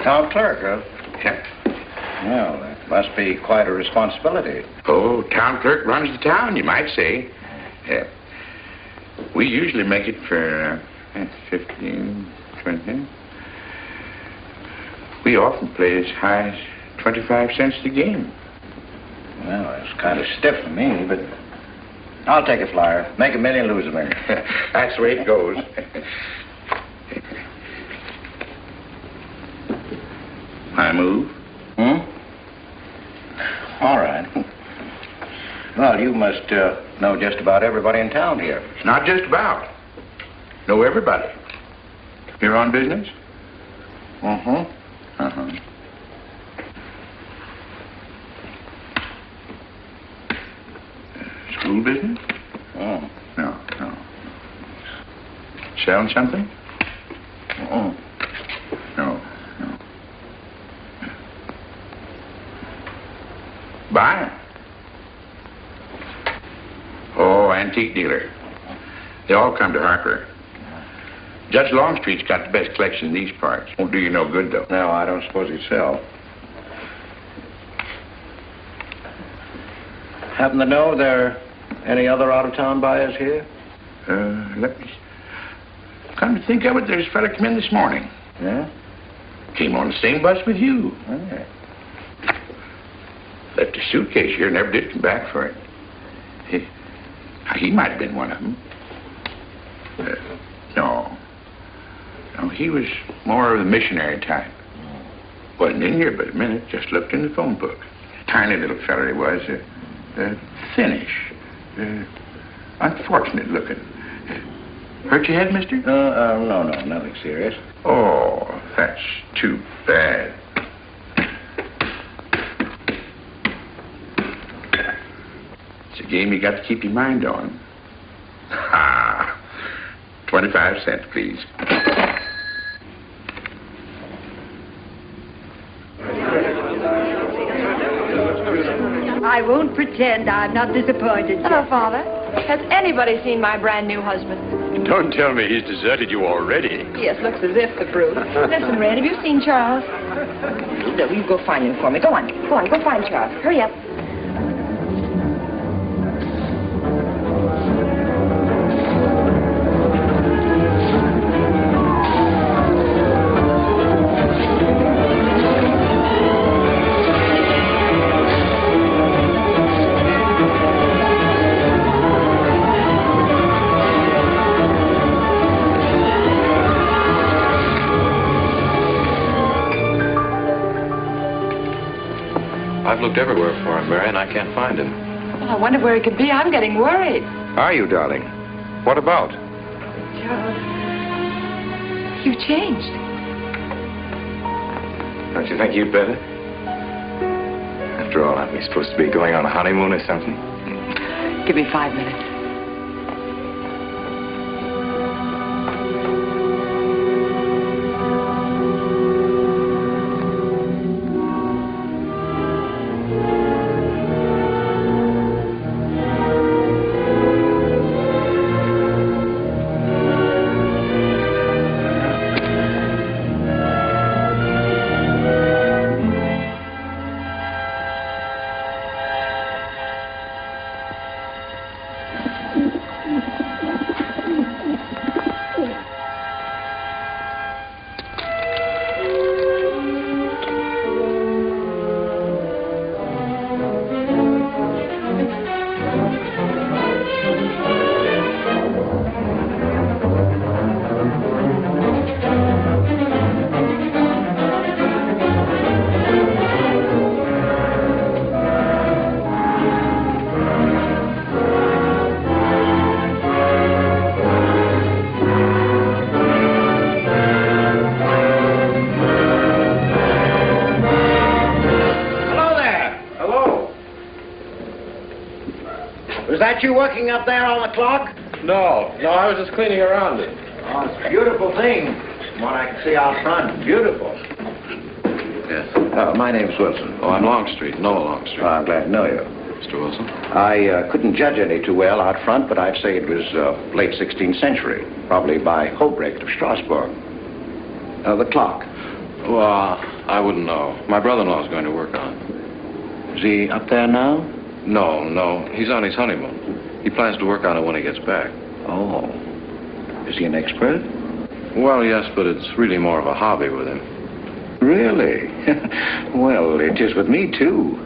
Town clerk, huh? Yeah. Well, that must be quite a responsibility. Oh, town clerk runs the town, you might say. Yeah. We usually make it for 15, 20. We often play as high as 25 cents a game. Well, it's kind of stiff for me, but I'll take a flyer. Make a million, lose a million. That's the way it goes. I move. All right. Well, you must know just about everybody in town here. Not just about. Know everybody. You're on business? School business? Oh. No. Selling something? No. Buying? Oh, antique dealer. They all come to Harper. Judge Longstreet's got the best collection in these parts. Won't do you no good, though. No, I don't suppose he'd sell. Happen to know there are any other out-of-town buyers here? Let me... Come to think of it, there's a fella come in this morning. Yeah? Came on the same bus with you. Okay. Left a suitcase here, never did come back for it. He might have been one of them. No, he was more of the missionary type. Wasn't in here but a minute, just looked in the phone book. Tiny little fella he was, thinnish, unfortunate looking. Hurt your head, mister? No, nothing serious. Oh, that's too bad. It's a game you got to keep your mind on. 25 cents, please. I won't pretend I'm not disappointed. Hello, Father. Has anybody seen my brand new husband? Don't tell me he's deserted you already. Yes, looks as if the brute. Listen, Red, have you seen Charles? No, you go find him for me. Go on, go find Charles. Hurry up. I've looked everywhere for him, Mary, and I can't find him. Well, I wonder where he could be. I'm getting worried. Are you, darling? What about? Charles, you've changed. Don't you think you'd better? After all, aren't we supposed to be going on a honeymoon or something? Give me 5 minutes. You working up there on the clock? No, I was just cleaning around it. Oh, it's a beautiful thing. From what I can see out front, beautiful. Yes. My name's Wilson. Oh, I'm Longstreet, Noah Longstreet. I'm glad to know you. Mr. Wilson? I couldn't judge any too well out front, but I'd say it was late 16th century, probably by Hobrecht of Strasbourg. The clock. Well, I wouldn't know. My brother-in-law's going to work on it. Is he up there now? No. He's on his honeymoon. He plans to work on it when he gets back. Oh. Is he an expert? Well, yes, but it's really more of a hobby with him. Really? Well, it is with me, too.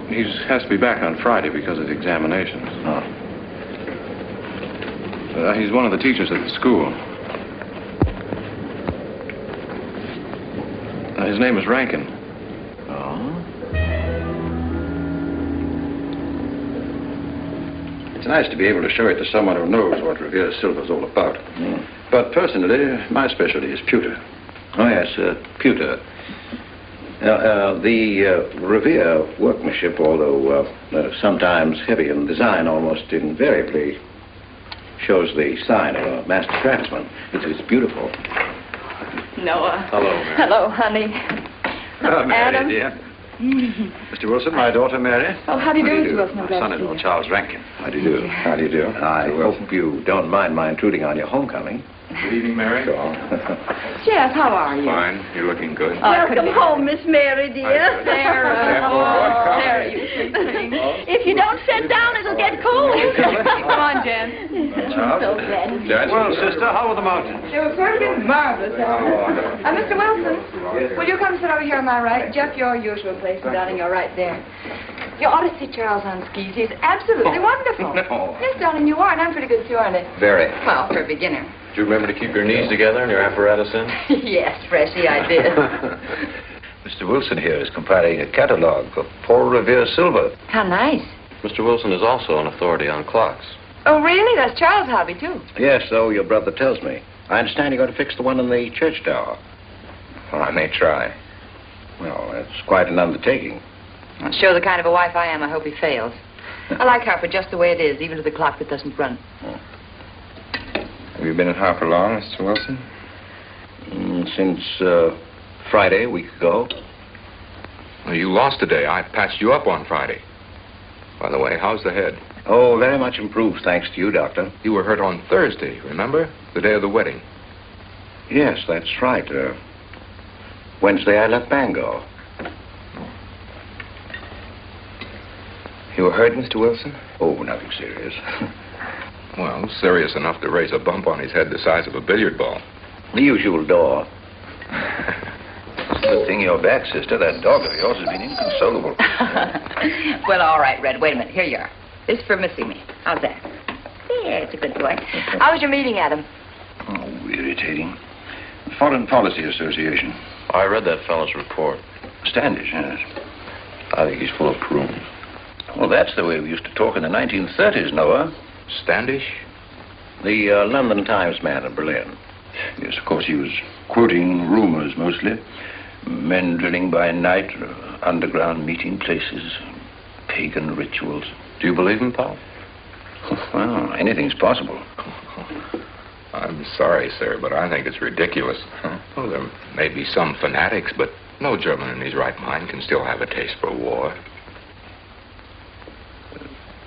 He has to be back on Friday because of the examinations. Oh. He's one of the teachers at the school. His name is Rankin. Oh? It's nice to be able to show it to someone who knows what Revere Silver's all about. Mm. But personally, my specialty is pewter. Oh, yes, pewter. The Revere workmanship, although sometimes heavy in design, almost invariably shows the sign of a master craftsman. It's beautiful. Noah. Hello, Mary. Hello, honey. Hello, Mary, Adam. dear. Mr. Wilson, my daughter, Mary. Oh, how do you do, Mr. Wilson? I'm My glad to son-in-law, see you. Charles Rankin. How do you do? How do you do? I hope you don't mind my intruding on your homecoming. Good evening, Mary. Yes, how are you? Fine. You're looking good. Welcome home, Miss Mary, dear. Sarah. Oh, Sarah, you sweet thing. If you don't sit down, it'll get cold. Come on, Jen. Charles? So glad. Well, sister, how are the mountains? They were perfectly marvelous. Mr. Wilson, will you come sit over here on my right? Jeff, your usual place, and darling, you're right there. You ought to see Charles on skis. He's absolutely wonderful. No. Yes, darling, you are, and I'm pretty good too, aren't I? Very. Well, for a beginner. Do you remember to keep your knees together and your apparatus in? Yes, Freshy, I did. Mr. Wilson here is compiling a catalog of Paul Revere silver. How nice. Mr. Wilson is also an authority on clocks. Oh, really? That's Charles' hobby, too. Yes, so your brother tells me. I understand you're going to fix the one in the church tower. Well, I may try. Well, that's quite an undertaking. I'll show the kind of a wife I am. I hope he fails. I like Harper just the way it is, even to the clock that doesn't run. Have you been at Harper long, Mr. Wilson? Since Friday, a week ago. Well, you lost today. I patched you up on Friday. By the way, how's the head? Oh, very much improved, thanks to you, Doctor. You were hurt on Thursday, remember? The day of the wedding. Yes, that's right. Wednesday, I left Bangor. You were hurt, Mr. Wilson? Oh, nothing serious. Well, serious enough to raise a bump on his head the size of a billiard ball. The usual door. Good thing you're back, sister. That dog of yours has been inconsolable. Well, all right, Red. Wait a minute. Here you are. This is for missing me. How's that? Yeah, it's a good boy. How was your meeting, Adam? Oh, irritating. Foreign Policy Association. I read that fellow's report. Standish, yes. I think he's full of prunes. Well, that's the way we used to talk in the 1930s, Noah. Standish? The London Times man in Berlin. Yes, of course, he was quoting rumors mostly. Men drilling by night, underground meeting places, pagan rituals. Do you believe him, Paul? Well, anything's possible. I'm sorry, sir, but I think it's ridiculous. Oh, there may be some fanatics, but no German in his right mind can still have a taste for war.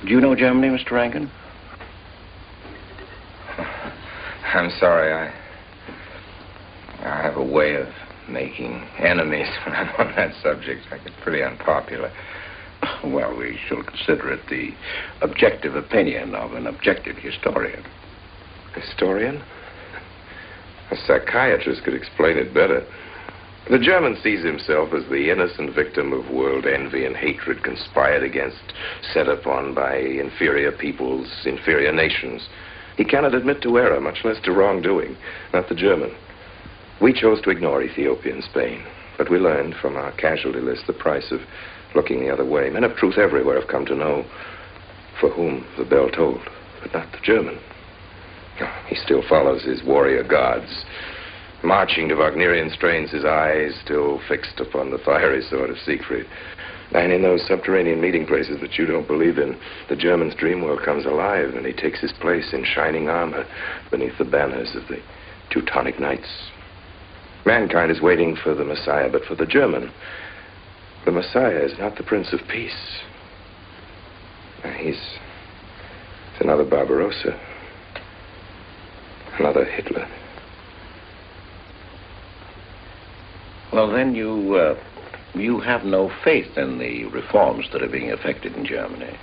Do you know Germany, Mr. Rankin? I'm sorry. I have a way of making enemies when I'm on that subject. I get pretty unpopular. Well, we shall consider it the objective opinion of an objective historian. Historian? A psychiatrist could explain it better. The German sees himself as the innocent victim of world envy and hatred conspired against, set upon by inferior peoples, inferior nations. He cannot admit to error, much less to wrongdoing, not the German. We chose to ignore Ethiopia and Spain, but we learned from our casualty list the price of looking the other way. Men of truth everywhere have come to know for whom the bell tolled, but not the German. He still follows his warrior gods, marching to Wagnerian strains, his eyes still fixed upon the fiery sword of Siegfried. And in those subterranean meeting places that you don't believe in, the German's dream world comes alive, and he takes his place in shining armor beneath the banners of the Teutonic Knights. Mankind is waiting for the Messiah, but for the German, the Messiah is not the Prince of Peace. He's another Barbarossa, another Hitler. Well, then you have no faith in the reforms that are being effected in Germany.